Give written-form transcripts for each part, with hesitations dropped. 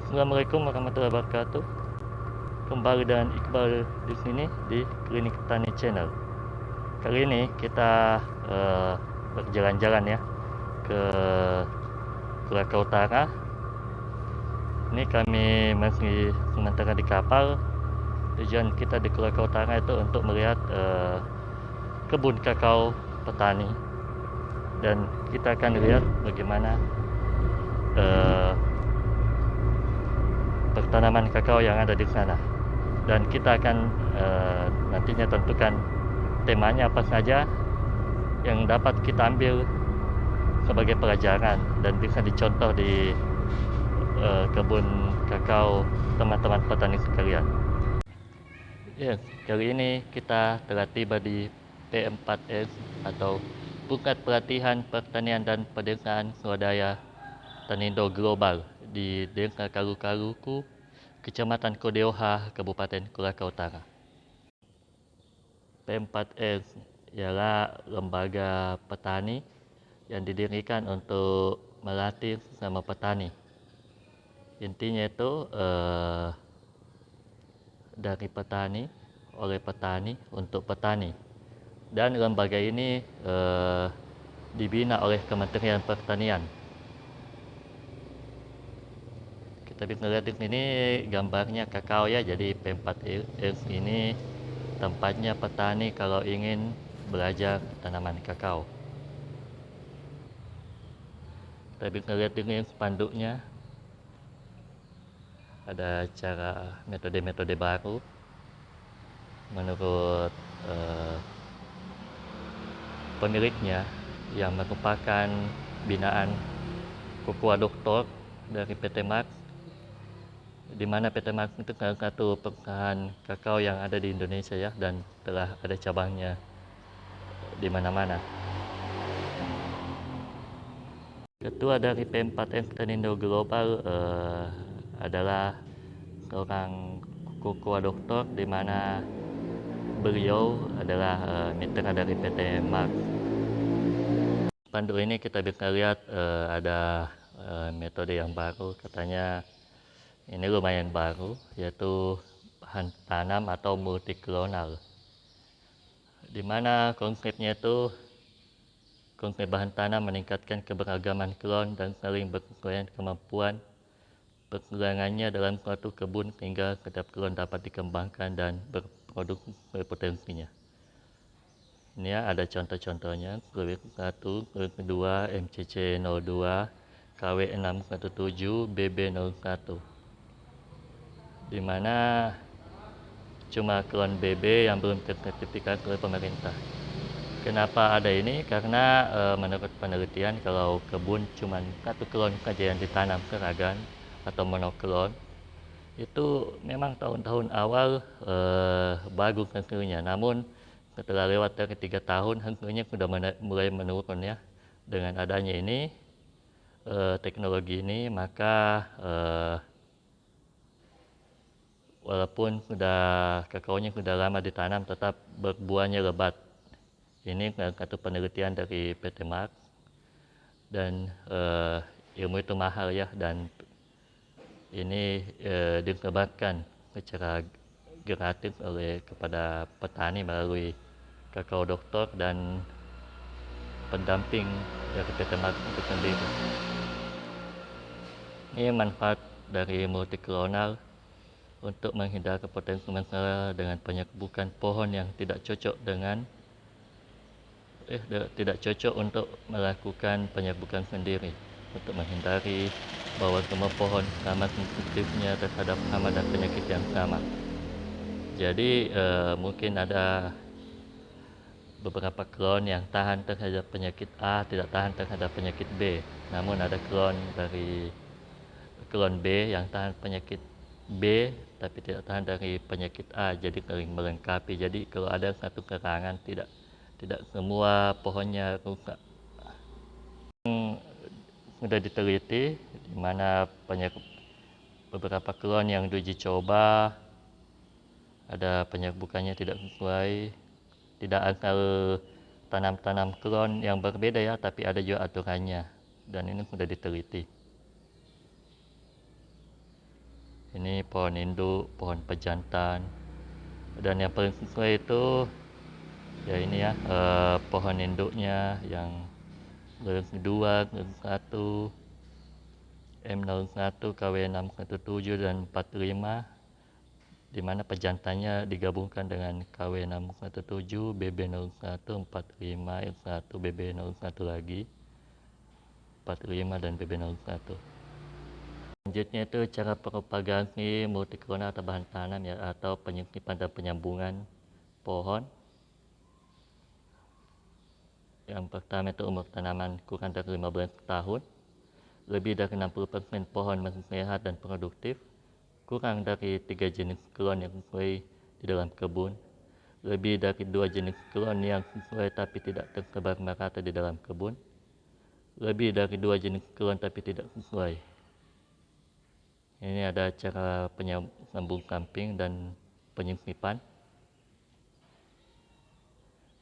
Assalamualaikum warahmatullahi wabarakatuh. Kembali dengan Iqbal di sini di Klinik Tani Channel. Kali ini kita berjalan-jalan ya ke Kolaka Utara. Ini kami masih sementara di kapal. Tujuan kita di Kolaka Utara itu untuk melihat kebun kakao petani, dan kita akan lihat bagaimana pertanaman kakao yang ada di sana. Dan kita akan nantinya tentukan temanya apa saja yang dapat kita ambil sebagai pelajaran dan bisa dicontoh di kebun kakao teman-teman petani sekalian. Yes, kali ini kita telah tiba di P4S atau Pusat Pelatihan Pertanian dan Pedesaan Swadaya Tanindo Global di Desa Kalu-Kaluku, Kecamatan Kodeoha, Kabupaten Kolaka Utara. P4S ialah lembaga petani yang didirikan untuk melatih sesama petani. Intinya itu dari petani, oleh petani, untuk petani. Dan lembaga ini dibina oleh Kementerian Pertanian. Kita bisa lihat di sini gambarnya kakao ya. Jadi P4S ini tempatnya petani kalau ingin belajar tanaman kakao. Kita bisa lihat di sini spanduknya. Ada cara metode-metode baru menurut pemiliknya yang merupakan binaan Cocoa Doctor dari PT Max, di mana PT Max itu salah satu perusahaan kakao yang ada di Indonesia ya, dan telah ada cabangnya di mana-mana. Ketua dari P4S Tanindo Global adalah seorang Cocoa Doctor, di mana beliau adalah mitra dari PT Max. Pandu ini kita bisa lihat ada metode yang baru, katanya ini lumayan baru, yaitu bahan tanam atau multiklonal, di mana konsepnya itu konsep bahan tanam meningkatkan keberagaman klon dan saling berkesesuaian kemampuan perkembangannya dalam suatu kebun sehingga setiap klon dapat dikembangkan dan berproduksi sesuai potensinya. Ini ya, ada contoh-contohnya: Klowik 1, Klowik 2, MCC02, KW617, BB01, di mana cuma klon BB yang belum tersertifikasi oleh pemerintah. Kenapa ada ini? Karena menurut penelitian, kalau kebun cuma satu klon saja yang ditanam seragam atau monoklon, itu memang tahun-tahun awal bagus hasilnya. Namun setelah lewat dari 3 tahun, hasilnya sudah mulai menurun ya. Dengan adanya ini teknologi ini, maka walaupun kakaonya sudah lama ditanam, tetap berbuahnya lebat. Ini satu penelitian dari PT Max, dan ilmu itu mahal ya, dan ini disebarkan secara gratis kepada petani melalui Kakao Dokter dan pendamping dari PT Max itu sendiri. Ini manfaat dari multiklonal untuk menghindari potensi masalah dengan penyerbukan pohon yang tidak cocok untuk melakukan penyerbukan sendiri, untuk menghindari bahwa semua pohon sama sensitifnya terhadap hama dan penyakit yang sama. Jadi mungkin ada beberapa klon yang tahan terhadap penyakit A, tidak tahan terhadap penyakit B. Namun ada klon B yang tahan penyakit B tapi tidak tahan dari penyakit A, jadi saling melengkapi. Jadi kalau ada satu serangan, tidak semua pohonnya rusak. Sudah diteliti, di mana beberapa klon yang diuji coba ada penyerbukannya tidak sesuai, tidak asal tanam klon yang berbeda ya, tapi ada juga aturannya, dan ini sudah diteliti. Ini pohon induk, pohon pejantan, dan yang paling sesuai itu ya ini ya, pohon induknya yang generasi 2, generasi 1, M01, KW617 dan 45, di mana pejantannya digabungkan dengan KW617, BB01, 45, X1, BB01 lagi, 45 dan BB01. Selanjutnya itu cara propagasi multikrona atau bahan tanam ya, atau penyempitan dan penyambungan pohon. Yang pertama itu umur tanaman kurang dari 15 tahun, lebih dari 60% pohon masih sehat dan produktif, kurang dari 3 jenis klon yang sesuai di dalam kebun, lebih dari 2 jenis klon yang sesuai tapi tidak tersebar merata di dalam kebun, lebih dari 2 jenis klon tapi tidak sesuai. Ini ada cara penyambung samping dan penyempitan.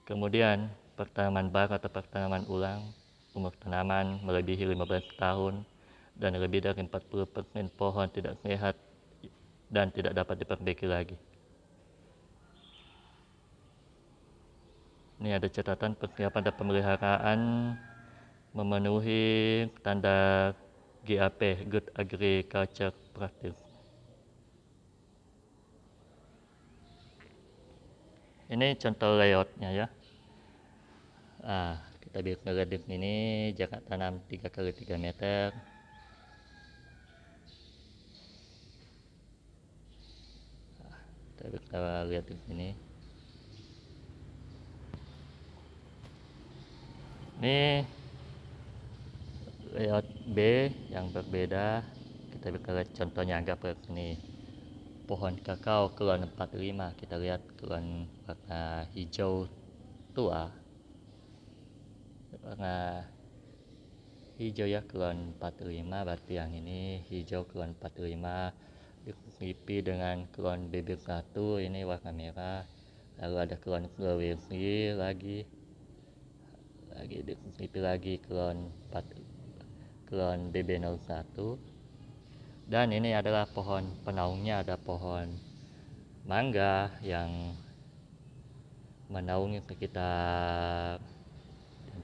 Kemudian pertanaman baru atau pertanaman ulang, umur tanaman melebihi 15 tahun dan lebih dari 40% pohon tidak sehat dan tidak dapat diperbaiki lagi. Ini ada catatan persiapan dan pemeliharaan memenuhi standar GAP, Good Agriculture Practice. Ini contoh layoutnya ya. Kita bisa lihat ini jarak tanam 3 kali 3 meter. Kita bisa lihat di sini. Ini layout B yang berbeda. Kita bisa lihat contohnya agak seperti ini. Pohon kakao klon 45, kita lihat klon warna hijau tua, warna hijau ya, klon 45, berarti yang ini hijau klon 45 diikuti dengan klon BB1, ini warna merah. Lalu ada klon Sulawesi lagi diikuti lagi klon BB01. Dan ini adalah pohon penaungnya, ada pohon mangga yang menaungi sekitar 10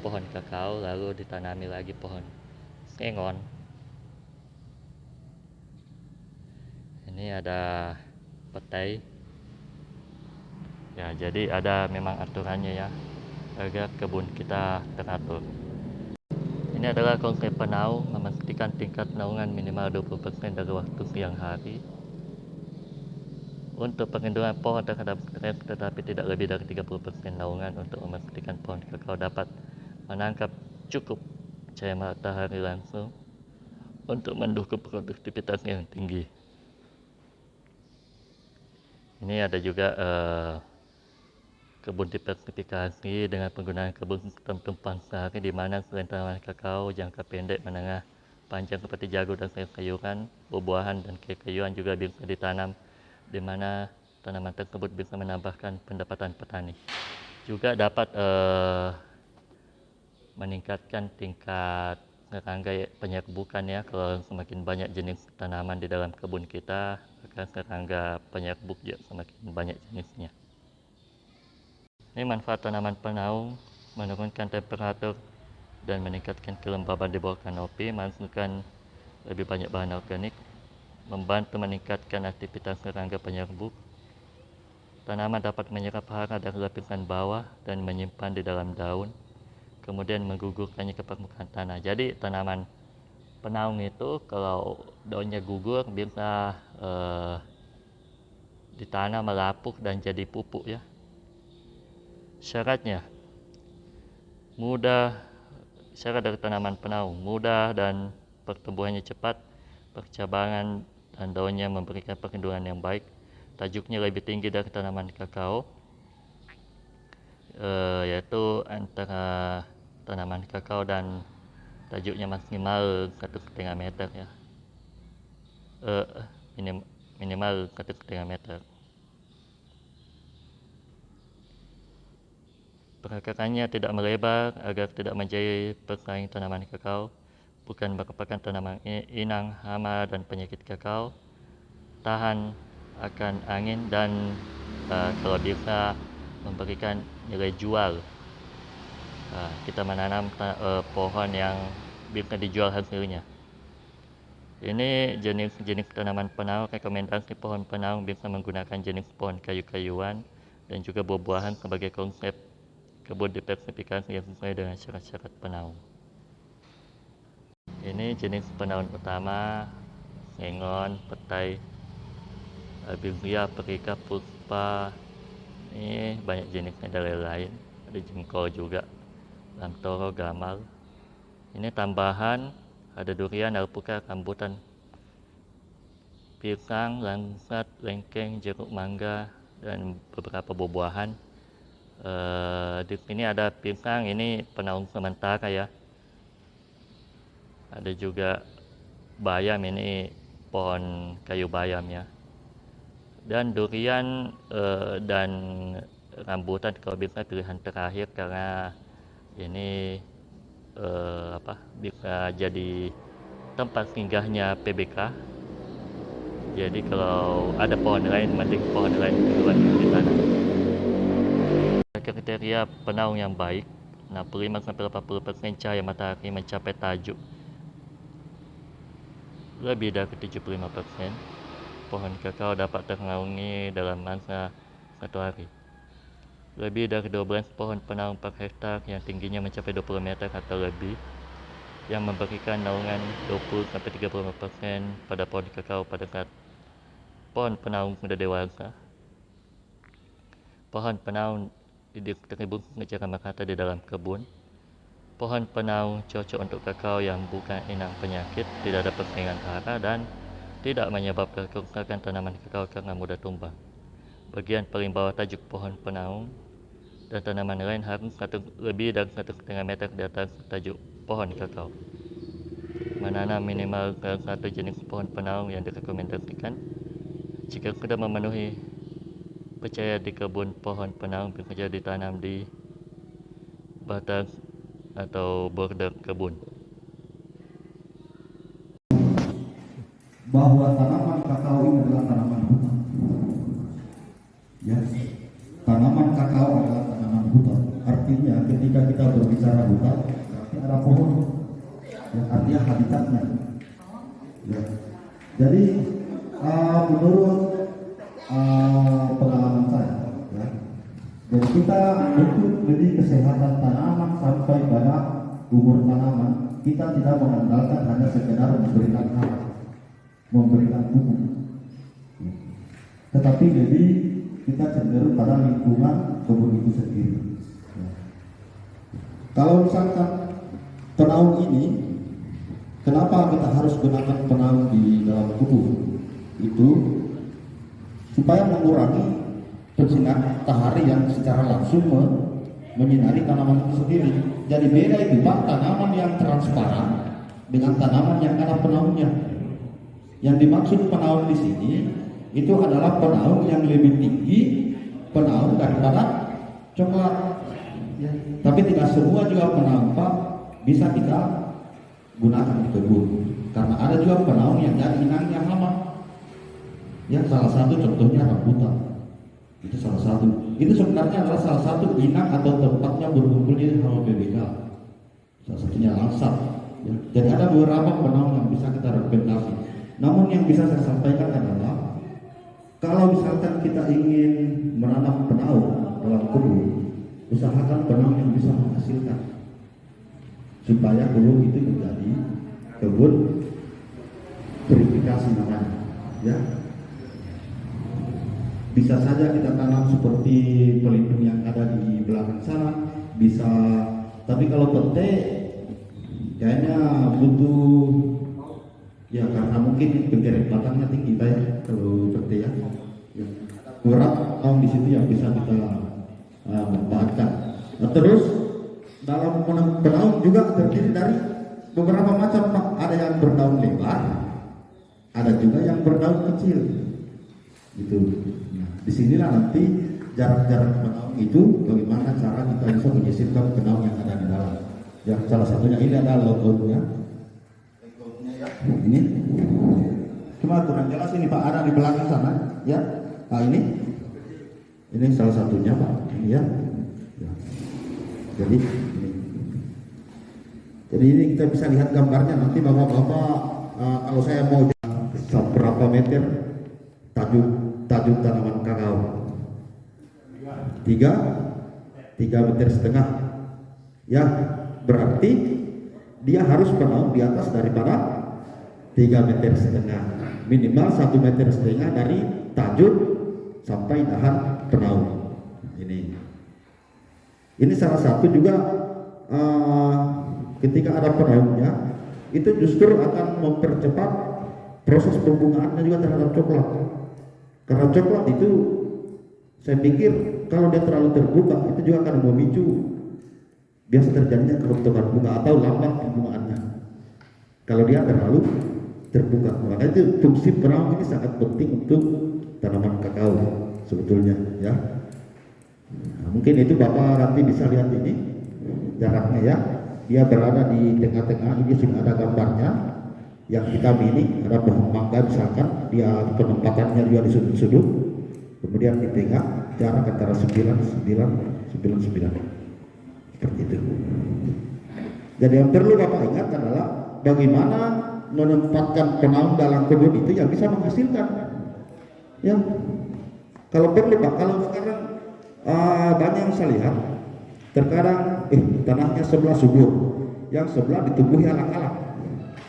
pohon kakao, lalu ditanami lagi pohon sengon. Ini ada petai ya, jadi ada memang aturannya ya agar kebun kita teratur. Ini adalah konsep penaung, memastikan tingkat naungan minimal 20% dari waktu siang hari untuk perlindungan pohon terhadap stres, tetapi tidak lebih dari 30% naungan untuk memastikan pohon kakao dapat menangkap cukup cahaya matahari langsung untuk mendukung produktivitas yang tinggi. Ini ada juga kebun diversifikasi dengan penggunaan kebun sistem tumpang sari, di mana selain tanaman kakao jangka pendek, menengah, panjang seperti jagung dan sayur-sayuran, buah-buahan dan kayu-kayuan juga bisa ditanam, di mana tanaman tersebut bisa menambahkan pendapatan petani. Juga dapat meningkatkan tingkat serangga penyerbukan ya. Kalau semakin banyak jenis tanaman di dalam kebun kita, maka serangga penyerbuk juga semakin banyak jenisnya. Ini manfaat tanaman penaung: menurunkan temperatur dan meningkatkan kelembaban di bawah kanopi, menghasilkan lebih banyak bahan organik, membantu meningkatkan aktivitas serangga penyerbuk. Tanaman dapat menyerap hara dari lapisan bawah dan menyimpan di dalam daun, kemudian menggugurkannya ke permukaan tanah. Jadi tanaman penaung itu kalau daunnya gugur bisa ditanam melapuk dan jadi pupuk ya. Syaratnya syarat dari tanaman penaung mudah dan pertumbuhannya cepat, percabangan dan daunnya memberikan perlindungan yang baik, tajuknya lebih tinggi dari tanaman kakao, yaitu antara tanaman kakao dan tajuknya maksimal 1,5 meter ya, minimal 1,5 meter. Perakarannya tidak melebar agar tidak menjadi pesaing tanaman kakao. bukan merupakan tanaman inang, hama dan penyakit kakao, tahan akan angin dan kalau bisa memberikan nilai jual. Kita menanam pohon yang bisa dijual hasilnya. Ini jenis-jenis tanaman penaung. Rekomendasi pohon penaung bisa menggunakan jenis pohon kayu-kayuan dan juga buah-buahan sebagai konsep kebun diversifikasi yang sesuai dengan syarat-syarat penaung. Ini jenis penaung utama: sengon, petai, albizia, perica, puspa. Ini banyak jenisnya dan lain-lain. Ada jengkol juga, lamtoro, gamal. Ini tambahan ada durian, alpukat, rambutan, pisang, langsat, lengkeng, jeruk, mangga, dan beberapa buah-buahan. Di sini ada pisang, ini penaung sementara ya. Ada juga bayam, ini pohon kayu bayam ya. Dan durian dan rambutan kalau bisa pilihan terakhir, karena ini bisa jadi tempat singgahnya PBK. Jadi kalau ada pohon lain, mending pohon lain duluan di sana. Kriteria penaung yang baik: 65-80% cahaya matahari mencapai tajuk, lebih dari 75%. Pohon kakao dapat ternaungi dalam masa 1 hari. Lebih dari 12 pohon penaung per hektar yang tingginya mencapai 20 meter atau lebih, yang memberikan naungan 20-35% pada pohon kakao pada saat pohon penaung sudah dewasa. Pohon penaung didistribusi secara merata di dalam kebun. Pohon penaung cocok untuk kakao yang bukan inang penyakit, tidak ada persaingan hara, dan tidak menyebabkan kerusakan tanaman kakao karena mudah tumbang. Bagian paling bawah tajuk pohon penaung dan tanaman lain harus lebih dari 1,5 meter di atas tajuk pohon kakao. Menanam minimal salah satu jenis pohon penaung yang direkomendasikan. Jika sudah memenuhi percaya di kebun pohon penaung bisa ditanam di batas atau border kebun. Bahwa tanaman kakao ini adalah tanaman hutan. Ya, tanaman kakao adalah tanaman hutan. Artinya ketika kita berbicara hutan, berarti ada pohon. Ya, artinya habitatnya. Ya. Jadi menurut pengalaman saya, ya, dan kita untuk lebih kesehatan tanaman sampai pada umur tanaman, kita tidak mengandalkan hanya sekedar memberikan hara, memberikan pupuk, tetapi lebih kita cenderung pada lingkungan kebun itu sendiri. Kalau misalkan penaung ini, kenapa kita harus gunakan penaung di dalam kebun? Itu supaya mengurangi sinar matahari yang secara langsung menyinari tanaman itu sendiri. Jadi beda itu Pak, tanaman yang transparan dengan tanaman yang ada penaungnya. Yang dimaksud penaung di sini itu adalah penaung yang lebih tinggi penaung daripada coklat. Ya. Tapi tidak semua juga penaung Pak bisa kita gunakan di kebun, karena ada juga penaung yang jadi inang yang lama. Ya, salah satu contohnya rambutan. Itu salah satu. Itu sebenarnya adalah salah satu inang atau tempatnya berkumpulnya sama PBK. Salah satunya langsat. Ya. Jadi ada beberapa penaung yang bisa kita rekomendasi. Namun yang bisa saya sampaikan adalah kalau misalkan kita ingin menanam penaung dalam kebun, usahakan penaung yang bisa menghasilkan, supaya kebun itu menjadi kebun verifikasi namanya. Ya. Bisa saja kita tanam seperti pelindung yang ada di belakang sana, bisa. Tapi kalau petai kayaknya butuh, ya karena mungkin penggeret batangnya tinggi Pak ya, kalau petai ya. Kurang tahun di situ yang bisa kita manfaatkan. Nah, terus dalam penaung juga terdiri dari beberapa macam Pak. Ada yang berdaun lebar, ada juga yang berdaun kecil. Gitu. Nah, disinilah nanti jarak-jarak penaung itu bagaimana cara kita bisa menyisipkan penaung yang ada di dalam. Ya, salah satunya ini adalah logonya. Ini cuma kurang jelas ini Pak, ada di belakang sana ya. Nah ini salah satunya Pak ya. Ya. Jadi ini kita bisa lihat gambarnya nanti bapak-bapak, kalau saya mau berapa meter tajuk tanaman kakao. 3 meter setengah ya, berarti dia harus penaung di atas daripada 3 meter setengah, minimal 1 meter setengah dari tajuk sampai dahan penaung. Ini salah satu juga ketika ada penaungnya itu justru akan mempercepat proses pembungaannya juga terhadap coklat, karena coklat itu saya pikir kalau dia terlalu terbuka itu juga akan memicu biasa terjadinya kerontokan bunga atau lambat pembungaannya kalau dia terlalu terbuka. Makanya itu fungsi penaung ini sangat penting untuk tanaman kakao sebetulnya ya. Nah, mungkin itu Bapak nanti bisa lihat ini jaraknya ya, dia berada di tengah-tengah. Ini sudah ada gambarnya yang kita ini ada pohon mangga misalkan, dia penempatannya juga di sudut-sudut, kemudian di tengah jarak antara 9 seperti itu. Jadi yang perlu Bapak ingat adalah bagaimana menempatkan penaung dalam kebun itu yang bisa menghasilkan ya. Kalau perlu Pak, kalau sekarang banyak yang saya lihat terkadang tanahnya sebelah subur, yang sebelah ditumbuhi alang-alang.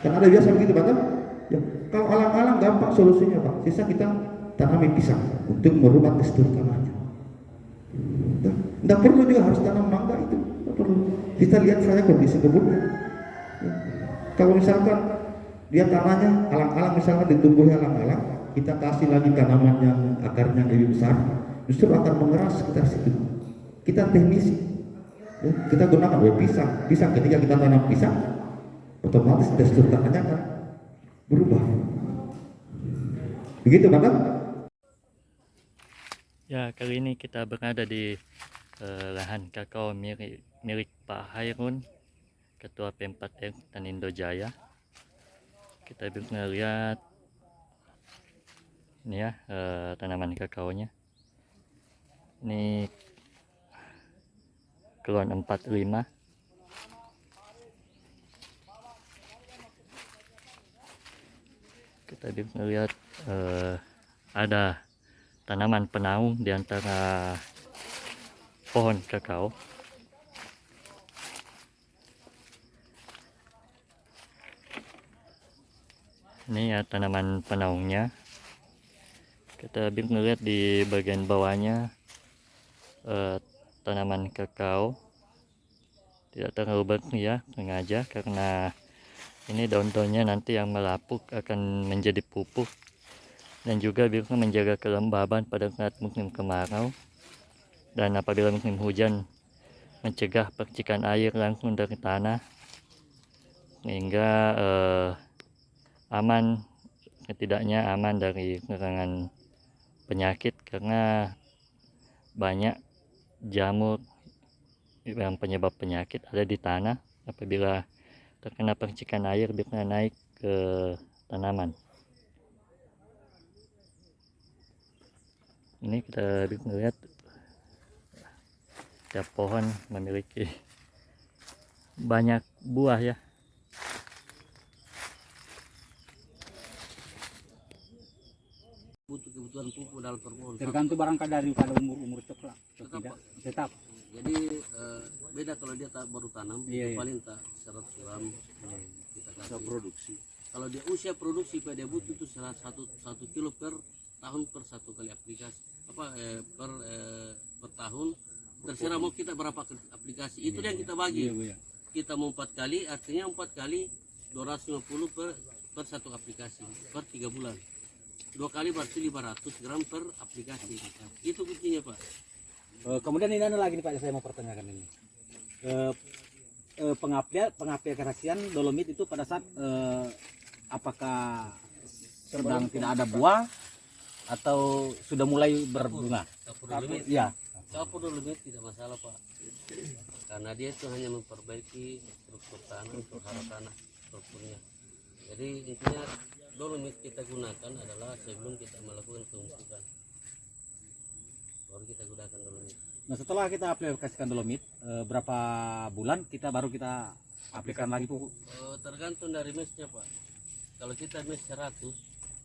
Kan ada biasa begitu Pak ya. Kalau alang-alang gampang solusinya Pak, sisa kita tanami pisang untuk merubah tekstur tanahnya. Tidak perlu juga harus tanam mangga, itu tidak perlu. Kita lihat saja kondisi kebunnya ya. Kalau misalkan dia tanahnya alang-alang, misalkan ditumbuhi alang-alang, kita kasih lagi tanaman yang akarnya lebih besar, justru akan mengeras sekitar situ. Kita teknisi ya, kita gunakan pisang ketika kita tanam pisang, otomatis tekstur tanahnya akan berubah. Begitu Pak. Ya, kali ini kita berada di lahan kakao milik Pak Hairun, Ketua P4R Tanindo Jaya. Kita bisa lihat ini ya, tanaman kakaonya. Ini Kelon 45. Kita bisa lihat ada tanaman penaung di antara pohon kakao. Ini ya tanaman penaungnya. Kita bisa lihat di bagian bawahnya tanaman kakao tidak terlalu bersih ya, sengaja karena ini daun-daunnya nanti yang melapuk akan menjadi pupuk dan juga bisa menjaga kelembaban pada saat musim kemarau, dan apabila musim hujan mencegah percikan air langsung dari tanah sehingga aman, setidaknya aman dari serangan penyakit, karena banyak jamur yang penyebab penyakit ada di tanah. Apabila terkena percikan air bisa naik ke tanaman. Ini kita bisa lihat setiap pohon memiliki banyak buah ya. Butuh kebutuhan pupuk dalam permohonan. Tergantung barangkali dari pada umur coklat. Tetap. Jadi beda kalau dia baru tanam, Iya. paling tak 100 gram kita kasih. Produksi. Kalau dia usia produksi, dia butuh itu 1 kilo per tahun per 1 kali aplikasi. Per tahun. Terserah mau kita berapa aplikasi. Itu yang kita bagi. Iya. Kita mau 4 kali, artinya 4 kali 250 per 1 aplikasi per 3 bulan. 2 kali berarti 500 gram per aplikasi. Itu kuncinya Pak. Kemudian ini ada lagi nih Pak, saya mau pertanyakan ini. Pengaplikasian dolomit itu pada saat apakah sedang tidak ada buah atau sudah mulai berbunga? Ya. Campur dolomit tidak masalah Pak, karena dia itu hanya memperbaiki struktur tanah, strukturnya. Jadi intinya dolomit kita gunakan adalah sebelum kita melakukan pemupukan, baru kita gunakan dolomit. Nah setelah kita aplikasikan dolomit, berapa bulan baru kita aplikasikan lagi pupuk? Tergantung dari mesnya Pak. Kalau kita mes 100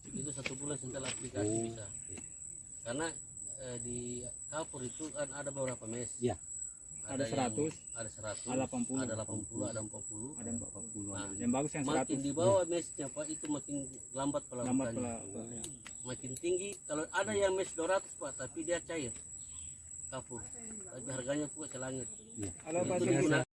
itu 1 bulan setelah aplikasi bisa. Karena di kapur itu kan ada beberapa mes. Iya. Ada 100, ada 100, ada 80, ada 80, ada 40. ada 40. Nah, Yang bagus yang 100. makin di bawah mesnya Pak itu makin lambat Lambat pelakukannya. Makin tinggi. Kalau ada yang mes 200 Pak, tapi dia cair kapur, tapi harganya pun selangit. Kalau Itu pasir digunakan